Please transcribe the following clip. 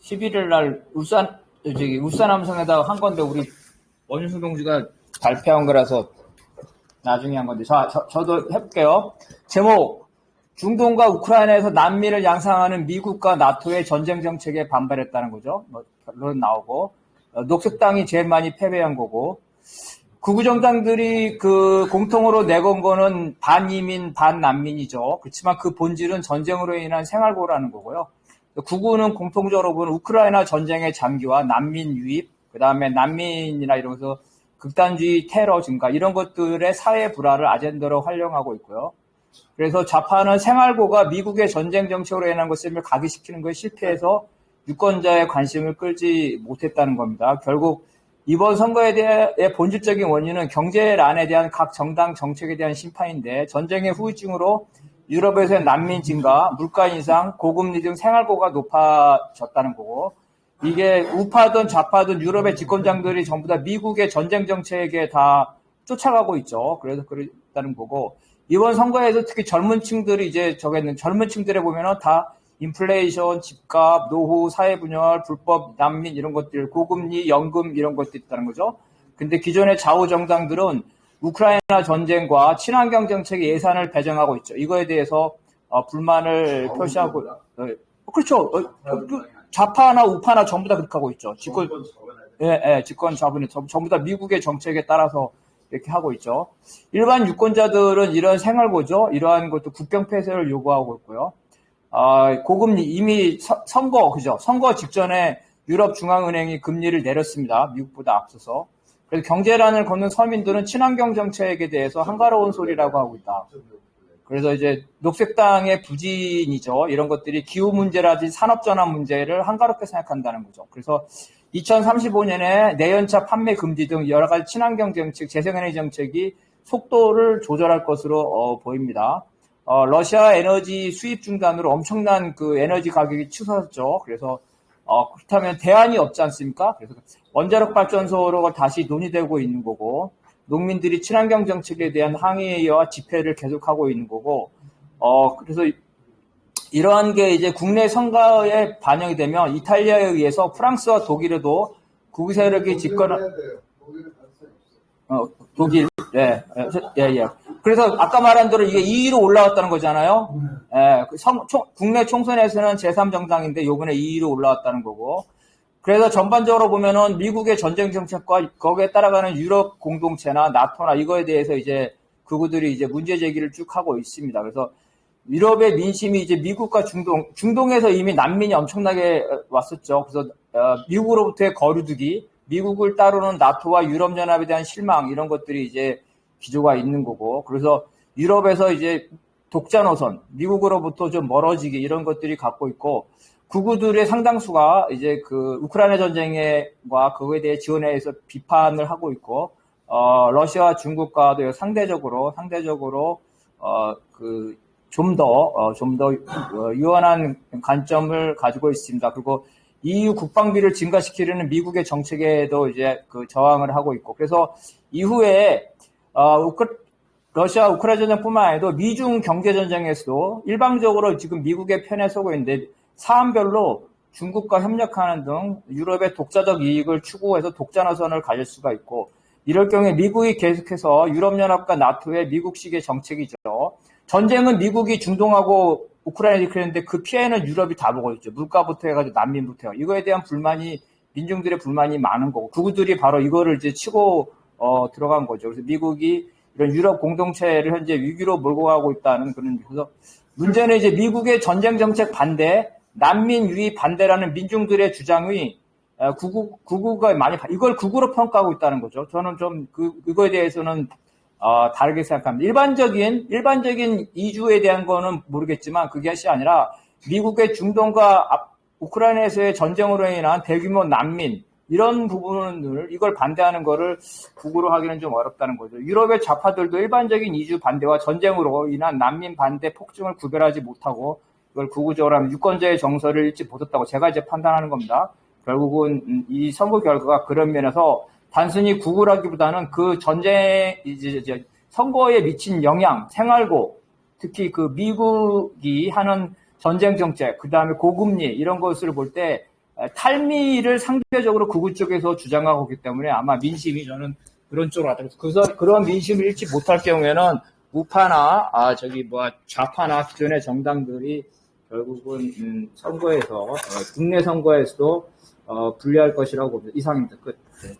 11일 날 울산 함성에다가 한 건데 우리 원윤수 동지가 발표한 거라서 나중에 한 건데 저도 해볼게요. 제목 중동과 우크라이나에서 난민을 양상하는 미국과 나토의 전쟁 정책에 반발했다는 거죠. 결론 나오고 녹색당이 제일 많이 패배한 거고 극우 정당들이 그 공통으로 내건 거는 반이민 반난민이죠. 그렇지만 그 본질은 전쟁으로 인한 생활고라는 거고요. 극우는 공통적으로 보는 우크라이나 전쟁의 장기화, 난민 유입, 그 다음에 난민이나 이러면서 극단주의 테러 증가 이런 것들의 사회 불화를 아젠다로 활용하고 있고요. 그래서 좌파는 생활고가 미국의 전쟁 정책으로 인한 것을 각의시키는 것에 실패해서 유권자의 관심을 끌지 못했다는 겁니다. 결국 이번 선거에 대해 본질적인 원인은 경제란에 대한 각 정당 정책에 대한 심판인데 전쟁의 후유증으로 유럽에서의 난민 증가, 물가 인상, 고금리 등 생활고가 높아졌다는 거고 이게 우파든 좌파든 유럽의 집권장들이 전부 다 미국의 전쟁 정책에 다 쫓아가고 있죠. 그래서 그렇다는 거고 이번 선거에서 특히 젊은 층들이 이제 젊은 층들에 보면은 다 인플레이션, 집값, 노후, 사회분열, 불법 난민 이런 것들, 고금리, 연금 이런 것들이 있다는 거죠. 근데 기존의 좌우 정당들은 우크라이나 전쟁과 친환경 정책에 예산을 배정하고 있죠. 이거에 대해서 불만을 표시하고 그렇죠. 좌파나 우파나 전부 다 그렇게 하고 있죠. 집권 자본이 전부 다 미국의 정책에 따라서 이렇게 하고 있죠. 일반 유권자들은 이런 생활고죠. 이러한 것도 국경 폐쇄를 요구하고 있고요. 고금리 이미 선거 직전에 유럽 중앙은행이 금리를 내렸습니다. 미국보다 앞서서. 그래서 경제란을 걷는 서민들은 친환경 정책에 대해서 한가로운 소리라고 하고 있다. 그래서 이제 녹색당의 부진이죠. 이런 것들이 기후 문제라든지 산업전환 문제를 한가롭게 생각한다는 거죠. 그래서 2035년에 내연차 판매 금지 등 여러 가지 친환경 정책, 재생에너지 정책이 속도를 조절할 것으로 보입니다. 러시아 에너지 수입 중단으로 엄청난 그 에너지 가격이 치솟았죠. 그래서 그렇다면 대안이 없지 않습니까? 그래서 원자력 발전소로 다시 논의되고 있는 거고 농민들이 친환경 정책에 대한 항의와 집회를 계속하고 있는 거고 그래서 이러한 게 이제 국내 선거에 반영이 되면 이탈리아에 의해서 프랑스와 독일에도 극우 세력이 집권한 독일 예. 그래서 아까 말한 대로 이게 2위로 올라왔다는 거잖아요. 예. 국내 총선에서는 제3정당인데 요번에 2위로 올라왔다는 거고. 그래서 전반적으로 보면은 미국의 전쟁 정책과 거기에 따라가는 유럽 공동체나 나토나 이거에 대해서 이제 그들이 이제 문제 제기를 쭉 하고 있습니다. 그래서 유럽의 민심이 이제 미국과 중동에서 이미 난민이 엄청나게 왔었죠. 그래서 미국으로부터의 거리두기, 미국을 따르는 나토와 유럽연합에 대한 실망 이런 것들이 이제 기조가 있는 거고. 그래서 유럽에서 이제 독자 노선, 미국으로부터 좀 멀어지기 이런 것들이 갖고 있고. 극우들의 상당수가 이제 그 우크라이나 전쟁과 그거에 대해 지원에 의해서 비판을 하고 있고, 러시아와 중국과도 상대적으로, 좀 더 유연한 관점을 가지고 있습니다. 그리고 EU 국방비를 증가시키려는 미국의 정책에도 이제 그 저항을 하고 있고, 그래서 이후에, 러시아 우크라이나 전쟁뿐만 아니라 미중 경제전쟁에서도 일방적으로 지금 미국의 편에 서고 있는데, 사안별로 중국과 협력하는 등 유럽의 독자적 이익을 추구해서 독자 노선을 가질 수가 있고 이럴 경우에 미국이 계속해서 유럽연합과 나토의 미국식의 정책이죠. 전쟁은 미국이 중동하고 우크라이나에 일으켰는데 그 피해는 유럽이 다 보고 있죠. 물가부터 해가지고 난민부터. 이거에 대한 민중들의 불만이 많은 거고 그들이 바로 이거를 이제 치고 들어간 거죠. 그래서 미국이 이런 유럽 공동체를 현재 위기로 몰고 가고 있다는 그래서 문제는 이제 미국의 전쟁 정책 반대, 난민 유입 반대라는 민중들의 주장이 극우가 많이 이걸 극우로 평가하고 있다는 거죠. 저는 좀 그거에 대해서는 다르게 생각합니다. 일반적인 이주에 대한 거는 모르겠지만 그게 아니라 미국의 중동과 우크라이나에서의 전쟁으로 인한 대규모 난민 이런 부분을 이걸 반대하는 거를 극우로 하기는 좀 어렵다는 거죠. 유럽의 좌파들도 일반적인 이주 반대와 전쟁으로 인한 난민 반대 폭증을 구별하지 못하고 이걸 극우적으로 하면 유권자의 정서를 잃지 못했다고 제가 이제 판단하는 겁니다. 결국은 이 선거 결과가 그런 면에서 단순히 극우라기보다는 그 전쟁 이제 선거에 미친 영향, 생활고 특히 그 미국이 하는 전쟁 정책, 그 다음에 고금리 이런 것을 볼 때 탈미를 상대적으로 극우 쪽에서 주장하고 있기 때문에 아마 민심이 저는 그런 쪽으로 갔다. 그래서 그런 민심을 잃지 못할 경우에는 우파나 좌파나 기존의 정당들이 결국은 선거에서 국내 선거에서도 불리할 것이라고 봅니다. 이상입니다. 끝. 네.